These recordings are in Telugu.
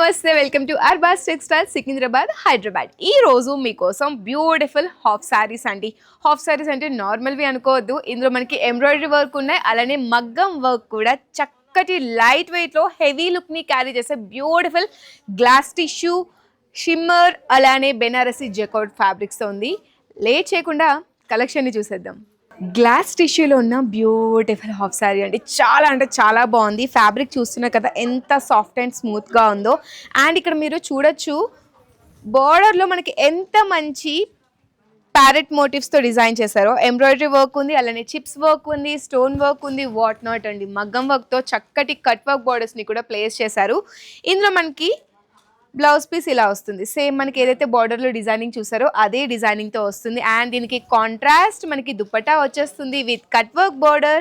నమస్తే welcome to Arbaz textile Secunderabad Hyderabad. ఈ రోజు మీకోసం బ్యూటిఫుల్ హాఫ్ సారీస్ అండి. హాఫ్ సారీస్ అంటే నార్మల్వి అనుకోవద్దు, ఇందులో మనకి ఎంబ్రాయిడరీ వర్క్ ఉన్నాయి, అలానే మగ్గం వర్క్ కూడా చక్కటి లైట్ వెయిట్లో హెవీ లుక్ని క్యారీ చేసే బ్యూటిఫుల్ గ్లాస్ టిష్యూ షిమ్మర్ అలానే బెనారసి జెకార్డ్ ఫ్యాబ్రిక్స్తో ఉంది. లేట్ చేయకుండా కలెక్షన్ని చూసేద్దాం. గ్లాస్ టిష్యూలో ఉన్న బ్యూటిఫుల్ హాఫ్ శారీ అండి, చాలా అంటే చాలా బాగుంది. ఫ్యాబ్రిక్ చూస్తున్నారు కదా ఎంత సాఫ్ట్ అండ్ స్మూత్గా ఉందో. అండ్ ఇక్కడ మీరు చూడొచ్చు బార్డర్లో మనకి ఎంత మంచి ప్యారెట్ మోటివ్స్తో డిజైన్ చేశారో. ఎంబ్రాయిడరీ వర్క్ ఉంది, అలానే చిప్స్ వర్క్ ఉంది, స్టోన్ వర్క్ ఉంది, వాట్ నాట్ అండి. మగ్గం వర్క్తో చక్కటి కట్ వర్క్ బార్డర్స్ని కూడా ప్లేస్ చేశారు. ఇందులో మనకి బ్లౌజ్ పీస్ ఇలా వస్తుంది, సేమ్ మనకి ఏదైతే బార్డర్లో డిజైనింగ్ చూసారో అదే డిజైనింగ్తో వస్తుంది. అండ్ దీనికి కాంట్రాస్ట్ మనకి దుపట్టా వచ్చేస్తుంది విత్ కట్ వర్క్ బార్డర్.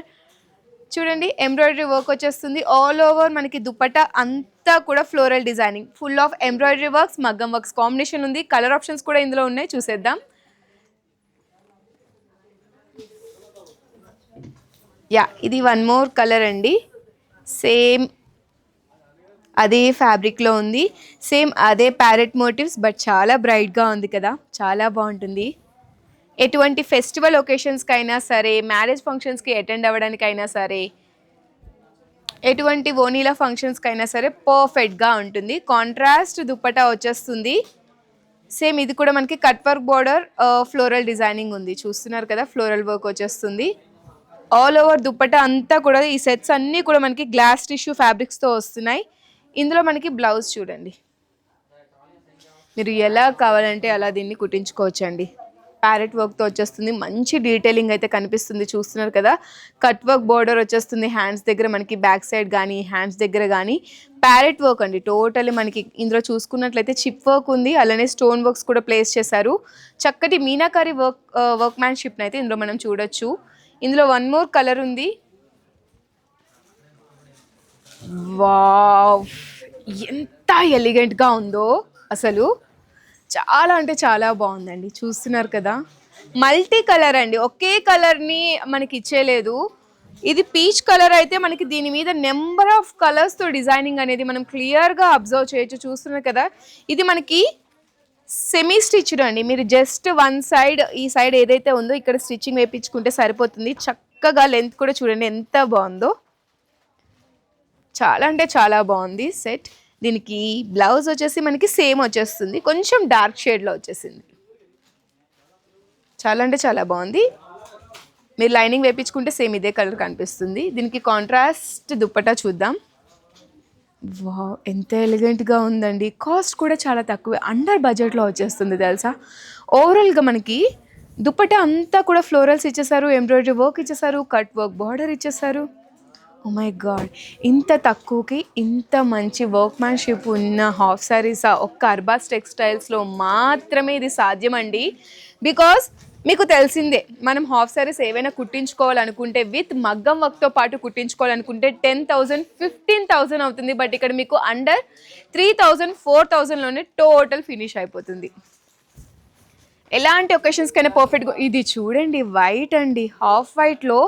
చూడండి ఎంబ్రాయిడరీ వర్క్ వచ్చేస్తుంది ఆల్ ఓవర్. మనకి దుపట్టా అంతా కూడా floral designing, full of embroidery works, మగ్గం వర్క్స్ కాంబినేషన్ ఉంది. కలర్ ఆప్షన్స్ కూడా ఇందులో ఉన్నాయి, చూసేద్దాం. యా, ఇది వన్ మోర్ కలర్ అండి. సేమ్ అదే ఫ్యాబ్రిక్లో ఉంది, సేమ్ అదే ప్యారెట్ మోటివ్స్, బట్ చాలా బ్రైట్గా ఉంది కదా, చాలా బాగుంటుంది. ఎటువంటి ఫెస్టివల్ ఒకేషన్స్కి అయినా సరే, మ్యారేజ్ ఫంక్షన్స్కి అటెండ్ అవ్వడానికైనా సరే, ఎటువంటి ఓనీలా ఫంక్షన్స్కి అయినా సరే పర్ఫెక్ట్గా ఉంటుంది. కాంట్రాస్ట్ దుప్పటా వచ్చేస్తుంది. సేమ్ ఇది కూడా మనకి cut work border, floral designing ఉంది, చూస్తున్నారు కదా, ఫ్లోరల్ వర్క్ వచ్చేస్తుంది ఆల్ ఓవర్. దుప్పటా అంతా కూడా ఈ సెట్స్ అన్నీ కూడా మనకి గ్లాస్ టిష్యూ ఫ్యాబ్రిక్స్తో వస్తున్నాయి. ఇందులో మనకి బ్లౌజ్ చూడండి, మీరు ఎలా కావాలంటే అలా దీన్ని కుట్టించుకోవచ్చండి. ప్యారెట్ వర్క్తో వచ్చేస్తుంది, మంచి డీటెయిలింగ్ అయితే కనిపిస్తుంది, చూస్తున్నారు కదా. కట్ వర్క్ బార్డర్ వచ్చేస్తుంది హ్యాండ్స్ దగ్గర, మనకి బ్యాక్ సైడ్ కానీ హ్యాండ్స్ దగ్గర కానీ ప్యారెట్ వర్క్ అండి. టోటల్లీ మనకి ఇందులో చూసుకున్నట్లయితే చిప్ వర్క్ ఉంది, అలానే స్టోన్ వర్క్స్ కూడా ప్లేస్ చేశారు. చక్కటి మీనాకారి వర్క్ మ్యాన్షిప్ని అయితే ఇందులో మనం చూడొచ్చు. ఇందులో వన్ మోర్ కలర్ ఉంది. వావ్, ఎంత ఎలిగెంట్గా ఉందో అసలు, చాలా అంటే చాలా బాగుందండి. చూస్తున్నారు కదా, మల్టీ కలర్ అండి, ఒకే కలర్ని మనకి ఇచ్చేయలేదు. ఇది పీచ్ కలర్ అయితే మనకి దీని మీద నెంబర్ ఆఫ్ కలర్స్తో డిజైనింగ్ అనేది మనం క్లియర్గా అబ్జర్వ్ చేయొచ్చు. చూస్తున్నారు కదా, ఇది మనకి సెమీ స్టిచ్డ్ అండి. మీరు జస్ట్ వన్ సైడ్, ఈ సైడ్ ఏదైతే ఉందో ఇక్కడ స్టిచ్చింగ్ వేయించుకుంటే సరిపోతుంది. చక్కగా లెంత్ కూడా చూడండి ఎంత బాగుందో, చాలా అంటే చాలా బాగుంది సెట్. దీనికి బ్లౌజ్ వచ్చేసి మనకి సేమ్ వచ్చేస్తుంది, కొంచెం డార్క్ షేడ్లో వచ్చేసింది. చాలా అంటే చాలా బాగుంది. మీరు లైనింగ్ వేయించుకుంటే సేమ్ ఇదే కలర్ కనిపిస్తుంది. దీనికి కాంట్రాస్ట్ దుప్పటా చూద్దాం. వావ్, ఎంత ఎలిగెంట్గా ఉందండి. కాస్ట్ కూడా చాలా తక్కువే, అండర్ బడ్జెట్లో వచ్చేస్తుంది తెలుసా. ఓవరాల్గా మనకి దుప్పటా అంతా కూడా ఫ్లోరల్స్ ఇచ్చేసారు, ఎంబ్రాయిడరీ వర్క్ ఇచ్చేసారు, కట్ వర్క్ బార్డర్ ఇచ్చేసారు. ఓ మై గాడ్, ఇంత తక్కువకి ఇంత మంచి వర్క్ మ్యాన్షిప్ ఉన్న హాఫ్ శారీస్ ఒక్క అర్బాస్ టెక్స్టైల్స్లో మాత్రమే ఇది సాధ్యం అండి. బికాస్ మీకు తెలిసిందే, మనం హాఫ్ శారీస్ ఏవైనా కుట్టించుకోవాలనుకుంటే విత్ మగ్గం వర్క్తో పాటు కుట్టించుకోవాలనుకుంటే 10,000 15,000 అవుతుంది. బట్ ఇక్కడ మీకు అండర్ 3,000 4,000లోనే టోటల్ ఫినిష్ అయిపోతుంది. ఎలాంటి ఒకేషన్స్కైనా పర్ఫెక్ట్గా. ఇది చూడండి, వైట్ అండి, హాఫ్ వైట్లో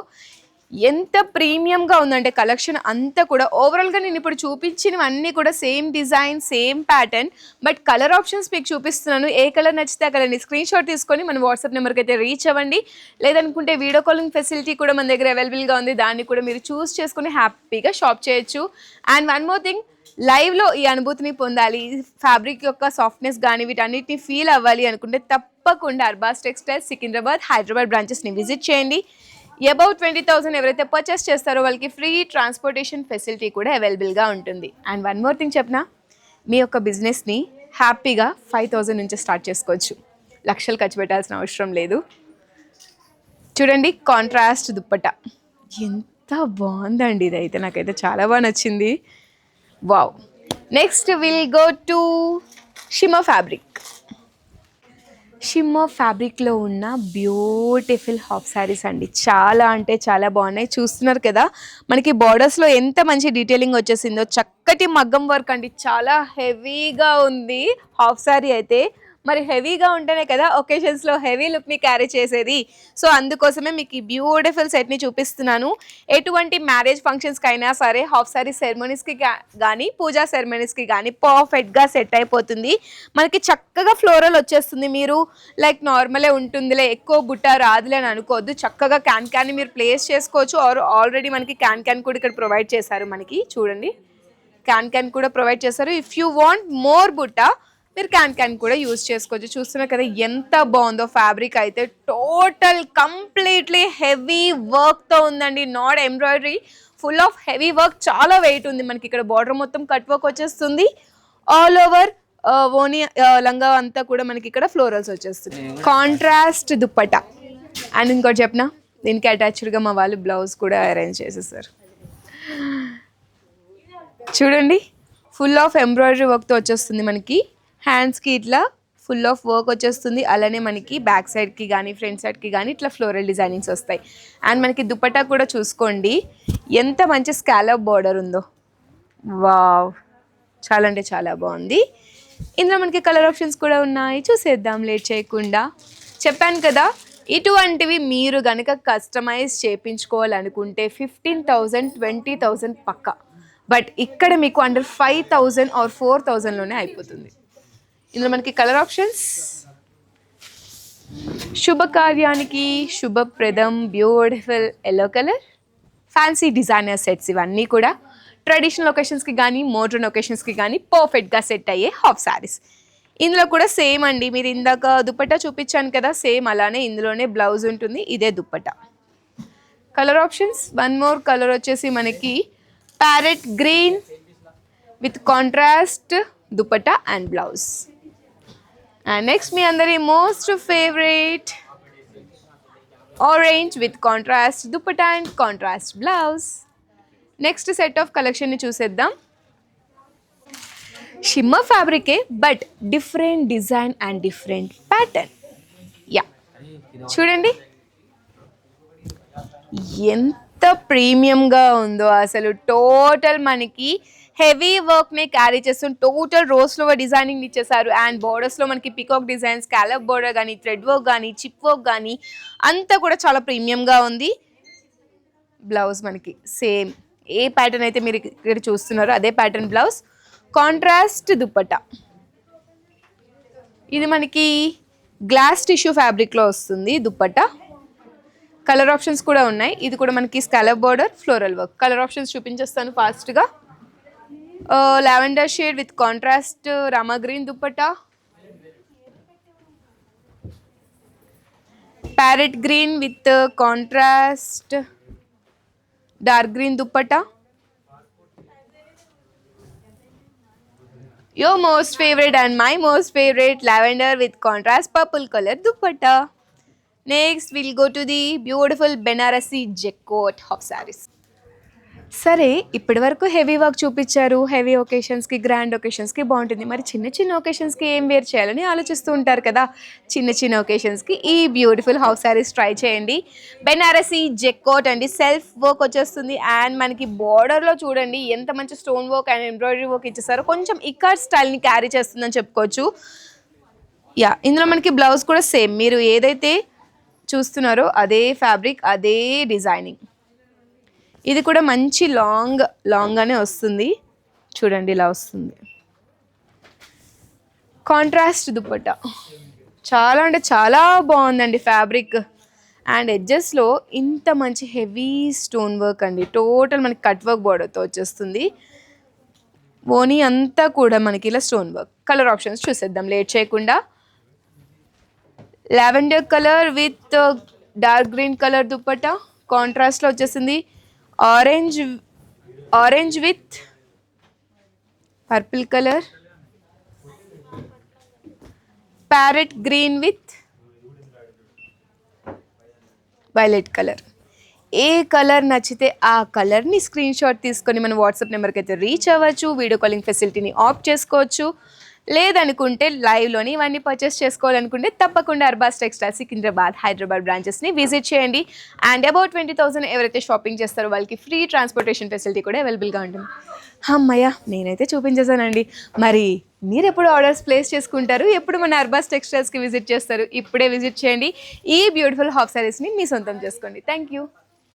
ఎంత ప్రీమియంగా ఉందంటే కలెక్షన్ అంతా కూడా. ఓవరాల్గా నేను ఇప్పుడు చూపించినవన్నీ కూడా same design, same pattern, but colour options మీకు చూపిస్తున్నాను. ఏ కలర్ నచ్చితే ఆ కలర్ని స్క్రీన్ షాట్ తీసుకొని మన వాట్సాప్ నెంబర్కి అయితే రీచ్ అవ్వండి. లేదనుకుంటే వీడియో కాలింగ్ ఫెసిలిటీ కూడా మన దగ్గర అవైలబుల్గా ఉంది, దాన్ని కూడా మీరు చూస్ చేసుకుని హ్యాపీగా షాప్ చేయొచ్చు. అండ్ వన్ మోర్ థింగ్, లైవ్లో ఈ అనుభూతిని పొందాలి, ఫ్యాబ్రిక్ యొక్క సాఫ్ట్నెస్ కానీ వీటన్నిటిని ఫీల్ అవ్వాలి అనుకుంటే తప్పకుండా అర్బాస్ టెక్స్టైల్స్ సికింద్రాబాద్ హైదరాబాద్ బ్రాంచెస్ని విజిట్ చేయండి. అబౌట్ 20,000 ఎవరైతే పర్చేస్ చేస్తారో వాళ్ళకి ఫ్రీ ట్రాన్స్పోర్టేషన్ ఫెసిలిటీ కూడా అవైలబుల్గా ఉంటుంది. అండ్ వన్ మోర్ థింగ్ చెప్పనా, మీ యొక్క బిజినెస్ని హ్యాపీగా 5,000 నుంచి స్టార్ట్ చేసుకోవచ్చు, లక్షలు ఖర్చు పెట్టాల్సిన అవసరం లేదు. చూడండి కాంట్రాస్ట్ దుప్పటా ఎంత బాగుందండి, ఇదైతే నాకైతే చాలా బాగా నచ్చింది. Wow. Next will go to shimmer fabric. Shimmer ఫ్యాబ్రిక్లో ఉన్న బ్యూటిఫుల్ హాఫ్ శారీస్ అండి, చాలా అంటే చాలా బాగున్నాయి. చూస్తున్నారు కదా, మనకి బార్డర్స్లో ఎంత మంచి డీటెయిలింగ్ వచ్చేసిందో. చక్కటి మగ్గం వర్క్ అండి, చాలా హెవీగా ఉంది హాఫ్ శారీ అయితే. మరి హెవీగా ఉంటేనే కదా ఒకేషన్స్లో హెవీ లుక్ని క్యారీ చేసేది. సో అందుకోసమే మీకు ఈ బ్యూటిఫుల్ సెట్ని చూపిస్తున్నాను. ఎటువంటి మ్యారేజ్ ఫంక్షన్స్కి అయినా సరే, హాఫ్ సారీ సెరమనీస్కి కానీ, పూజా సెరమనీస్కి కానీ పర్ఫెక్ట్గా సెట్ అయిపోతుంది. మనకి చక్కగా ఫ్లోరల్ వచ్చేస్తుంది. మీరు లైక్ నార్మలే ఉంటుందిలే, ఎక్కువ బుట్ట రాదులే అని అనుకోవద్దు. చక్కగా క్యాన్ మీరు ప్లేస్ చేసుకోవచ్చు. ఆల్రెడీ మనకి క్యాన్ కూడా ఇక్కడ ప్రొవైడ్ చేశారు. మనకి చూడండి, క్యాన్ కూడా ప్రొవైడ్ చేశారు. ఇఫ్ యూ వాంట్ మోర్ బుట్ట మీరు క్యాన్ కూడా యూజ్ చేసుకోవచ్చు. చూస్తున్నారు కదా ఎంత బాగుందో. ఫ్యాబ్రిక్ అయితే టోటల్ కంప్లీట్లీ హెవీ వర్క్తో ఉందండి. Not embroidery, full of heavy work. చాలా వెయిట్ ఉంది. మనకి ఇక్కడ బార్డర్ మొత్తం కట్ వర్క్ వచ్చేస్తుంది. ఆల్ ఓవర్ ఓని లంగా అంతా కూడా మనకి ఇక్కడ ఫ్లోరల్స్ వచ్చేస్తుంది. కాంట్రాస్ట్ దుప్పట. అండ్ ఇంకోటి చెప్పిన, దీనికి అటాచ్డ్గా మా వాళ్ళు బ్లౌజ్ కూడా అరేంజ్ చేసేసారు. చూడండి, ఫుల్ ఆఫ్ ఎంబ్రాయిడరీ వర్క్తో వచ్చేస్తుంది. మనకి హ్యాండ్స్కి ఇట్లా ఫుల్ ఆఫ్ వర్క్ వచ్చేస్తుంది. అలానే మనకి బ్యాక్ సైడ్కి కానీ ఫ్రంట్ సైడ్కి కానీ ఇట్లా ఫ్లోరల్ డిజైనింగ్స్ వస్తాయి. అండ్ మనకి దుపట్టా కూడా చూసుకోండి ఎంత మంచి స్కాలప్ బార్డర్ ఉందో. వావ్, చాలా అంటే చాలా బాగుంది. ఇందులో మనకి కలర్ ఆప్షన్స్ కూడా ఉన్నాయి. చూసేద్దాం లేట్ చేయకుండా. చెప్పాను కదా, ఇటువంటివి మీరు కనుక కస్టమైజ్ చేయించుకోవాలనుకుంటే 15,000 20,000 పక్కా. బట్ ఇక్కడ మీకు అండర్ 5,000 ఆర్ 4,000లోనే అయిపోతుంది. ఇందులో మనకి కలర్ ఆప్షన్స్, శుభకార్యానికి శుభప్రదం beautiful yellow colour, fancy designer sets. ఇవన్నీ కూడా ట్రెడిషనల్ ఒకేషన్స్కి కానీ మోడ్రన్ ఒకేషన్స్కి కానీ పర్ఫెక్ట్గా సెట్ అయ్యే హాఫ్ శారీస్. ఇందులో కూడా సేమ్ అండి, మీరు ఇందాక దుపట్టా చూపించాను కదా, సేమ్ అలానే ఇందులోనే బ్లౌజ్ ఉంటుంది. ఇదే dupatta. Colour options, one more colour వచ్చేసి మనకి parrot green with contrast dupatta and blouse. And next మీ అందరి most favourite orange with contrast dupatta and contrast blouse. Next set of కలెక్షన్ని చూసేద్దాం. షిమ్మర్ ఫ్యాబ్రికే but different design and different pattern. Yeah, చూడండి ఎంత ప్రీమియంగా ఉందో అసలు. టోటల్ మనకి హెవీ వర్క్ని క్యారీ చేస్తుంది. టోటల్ రోస్లో డిజైనింగ్ ఇచ్చేసారు. అండ్ బోర్డర్స్లో మనకి పికాక్ డిజైన్స్, స్కాలప్ బోర్డర్ కానీ, థ్రెడ్ వర్క్ కానీ, చిప్ వర్క్ కానీ అంతా కూడా చాలా ప్రీమియంగా ఉంది. బ్లౌజ్ మనకి సేమ్ ఏ ప్యాటర్న్ అయితే మీరు ఇక్కడ చూస్తున్నారో అదే ప్యాటర్న్ బ్లౌజ్. కాంట్రాస్ట్ దుపట్టా. ఇది మనకి గ్లాస్ టిష్యూ ఫ్యాబ్రిక్లో వస్తుంది దుపట్టా. కలర్ ఆప్షన్స్ కూడా ఉన్నాయి. ఇది కూడా మనకి scallop border, floral work. Colour options చూపించేస్తాను ఫాస్ట్గా. Lavender shade with contrast Rama green dupatta, parrot green with contrast dark green dupatta, your most favorite and my most favorite lavender with contrast purple color dupatta. Next we'll go to the beautiful Banarasi Jacquot half sarees. సరే, ఇప్పటి వరకు హెవీ వర్క్ చూపించారు. హెవీ ఒకేషన్స్కి, గ్రాండ్ ఒకేషన్స్కి బాగుంటుంది. మరి చిన్న చిన్న ఒకేషన్స్కి ఏం వేర్ చేయాలని ఆలోచిస్తూ ఉంటారు కదా. చిన్న చిన్న ఒకేషన్స్కి ఈ బ్యూటిఫుల్ హాఫ్ శారీస్ ట్రై చేయండి. బెనారసీ జెక్కోట్ అండి, సెల్ఫ్ వర్క్ వచ్చేస్తుంది. అండ్ మనకి బార్డర్లో చూడండి ఎంత మంచి stone work and embroidery work ఇచ్చేసారు. కొంచెం ఇకార్డ్ స్టైల్ని క్యారీ చేస్తుందని చెప్పుకోవచ్చు. యా, ఇందులో మనకి బ్లౌజ్ కూడా సేమ్ మీరు ఏదైతే చూస్తున్నారో అదే ఫ్యాబ్రిక్, అదే డిజైనింగ్. ఇది కూడా మంచి లాంగ్గానే వస్తుంది. చూడండి ఇలా వస్తుంది. కాంట్రాస్ట్ దుపట్టా చాలా అంటే చాలా బాగుందండి ఫ్యాబ్రిక్. అండ్ ఎడ్జెస్లో ఇంత మంచి హెవీ స్టోన్ వర్క్ అండి. టోటల్ మనకి కట్ వర్క్ బోర్డర్తో వచ్చేస్తుంది. ఓనీ అంతా కూడా మనకి ఇలా స్టోన్ వర్క్. కలర్ ఆప్షన్స్ చూసేద్దాం లేట్ చేయకుండా. Lavender colour with dark green colour dupatta, కాంట్రాస్ట్లో వచ్చేసింది. Orange with purple colour, parrot green with violet colour. A colour నచ్చితే ఆ కలర్ని స్క్రీన్ షాట్ తీసుకొని మన వాట్సాప్ నెంబర్కి అయితే రీచ్ అవ్వచ్చు. వీడియో కాలింగ్ ఫెసిలిటీని ఆప్ట్ చేసుకోవచ్చు. లేదనుకుంటే లైవ్లోని ఇవన్నీ పర్చేస్ చేసుకోవాలనుకుంటే తప్పకుండా అర్బాస్ టెక్స్టైల్ సికింద్రాబాద్ హైదరాబాద్ బ్రాంచెస్ని విజిట్ చేయండి. అండ్ అబౌట్ 20,000 ఎవరైతే షాపింగ్ చేస్తారో వాళ్ళకి ఫ్రీ ట్రాన్స్పోర్టేషన్ ఫెసిలిటీ కూడా అవైలబుల్గా ఉంటుంది. అమ్మయ్య, నేనైతే చూపించేసానండి. మరి మీరు ఎప్పుడు ఆర్డర్స్ ప్లేస్ చేసుకుంటారు, ఎప్పుడు మన అర్బాస్ టెక్స్టైల్స్కి విజిట్ చేస్తారు? ఇప్పుడే విజిట్ చేయండి, ఈ బ్యూటిఫుల్ హాఫ్ శారీస్ని మీ సొంతం చేసుకోండి. Thank you.